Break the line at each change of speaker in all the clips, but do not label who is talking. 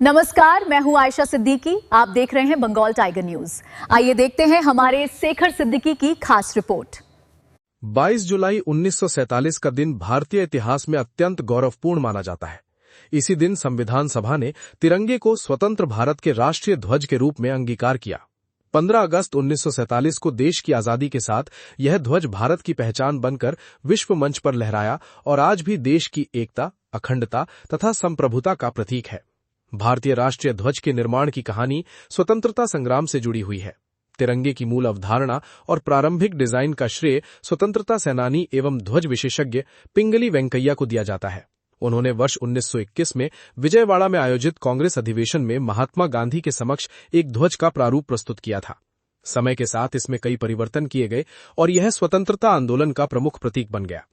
नमस्कार, मैं हूं आयशा सिद्दीकी। आप देख रहे हैं बंगाल टाइगर न्यूज। आइए देखते हैं हमारे शेखर सिद्दीकी की खास रिपोर्ट।
22 जुलाई 1947 का दिन भारतीय इतिहास में अत्यंत गौरवपूर्ण माना जाता है। इसी दिन संविधान सभा ने तिरंगे को स्वतंत्र भारत के राष्ट्रीय ध्वज के रूप में अंगीकार किया। 15 अगस्त 1947 को देश की आजादी के साथ यह ध्वज भारत की पहचान बनकर विश्व मंच पर लहराया और आज भी देश की एकता, अखंडता तथा संप्रभुता का प्रतीक है। भारतीय राष्ट्रीय ध्वज के निर्माण की कहानी स्वतंत्रता संग्राम से जुड़ी हुई है। तिरंगे की मूल अवधारणा और प्रारंभिक डिजाइन का श्रेय स्वतंत्रता सेनानी एवं ध्वज विशेषज्ञ पिंगली वेंकैया को दिया जाता है। उन्होंने वर्ष 1921 में विजयवाड़ा में आयोजित कांग्रेस अधिवेशन में महात्मा गांधी के समक्ष एक ध्वज का प्रारूप प्रस्तुत किया था। समय के साथ इसमें कई परिवर्तन किए गए और यह स्वतंत्रता आंदोलन का प्रमुख प्रतीक बन गया।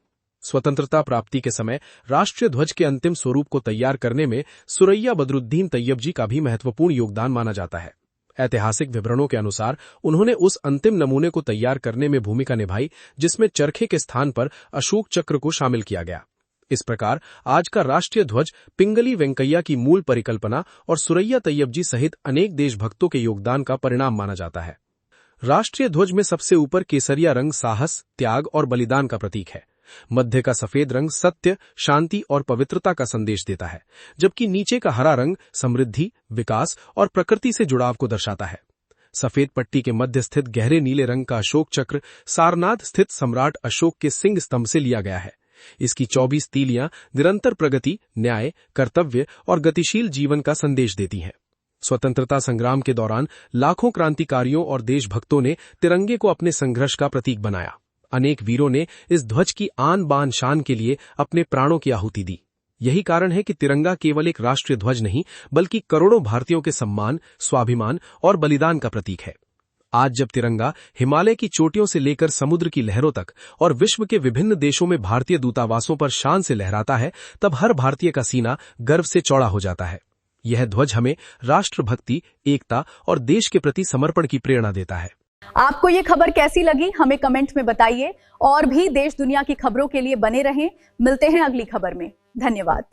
स्वतंत्रता प्राप्ति के समय राष्ट्रीय ध्वज के अंतिम स्वरूप को तैयार करने में सुरैया बदरुद्दीन तैयब जी का भी महत्वपूर्ण योगदान माना जाता है। ऐतिहासिक विवरणों के अनुसार उन्होंने उस अंतिम नमूने को तैयार करने में भूमिका निभाई जिसमें चरखे के स्थान पर अशोक चक्र को शामिल किया गया। इस प्रकार आज का राष्ट्रीय ध्वज पिंगली वेंकैया की मूल परिकल्पना और सुरैया तैयब जी सहित अनेक देशभक्तों के योगदान का परिणाम माना जाता है। राष्ट्रीय ध्वज में सबसे ऊपर केसरिया रंग साहस, त्याग और बलिदान का प्रतीक है। मध्य का सफेद रंग सत्य, शांति और पवित्रता का संदेश देता है, जबकि नीचे का हरा रंग समृद्धि, विकास और प्रकृति से जुड़ाव को दर्शाता है। सफेद पट्टी के मध्य स्थित गहरे नीले रंग का अशोक चक्र सारनाथ स्थित सम्राट अशोक के सिंह स्तंभ से लिया गया है। इसकी 24 तीलियां निरंतर प्रगति, न्याय, कर्तव्य और गतिशील जीवन का संदेश देती हैं। स्वतंत्रता संग्राम के दौरान लाखों क्रांतिकारियों और देशभक्तों ने तिरंगे को अपने संघर्ष का प्रतीक बनाया। अनेक वीरों ने इस ध्वज की आन बान शान के लिए अपने प्राणों की आहुति दी। यही कारण है कि तिरंगा केवल एक राष्ट्रीय ध्वज नहीं, बल्कि करोड़ों भारतीयों के सम्मान, स्वाभिमान और बलिदान का प्रतीक है। आज जब तिरंगा हिमालय की चोटियों से लेकर समुद्र की लहरों तक और विश्व के विभिन्न देशों में भारतीय दूतावासों पर शान से लहराता है, तब हर भारतीय का सीना गर्व से चौड़ा हो जाता है। यह ध्वज हमें राष्ट्रभक्ति, एकता और देश के प्रति समर्पण की प्रेरणा देता है।
आपको ये खबर कैसी लगी, हमें कमेंट में बताइए और भी देश दुनिया की खबरों के लिए बने रहें। मिलते हैं अगली खबर में। धन्यवाद।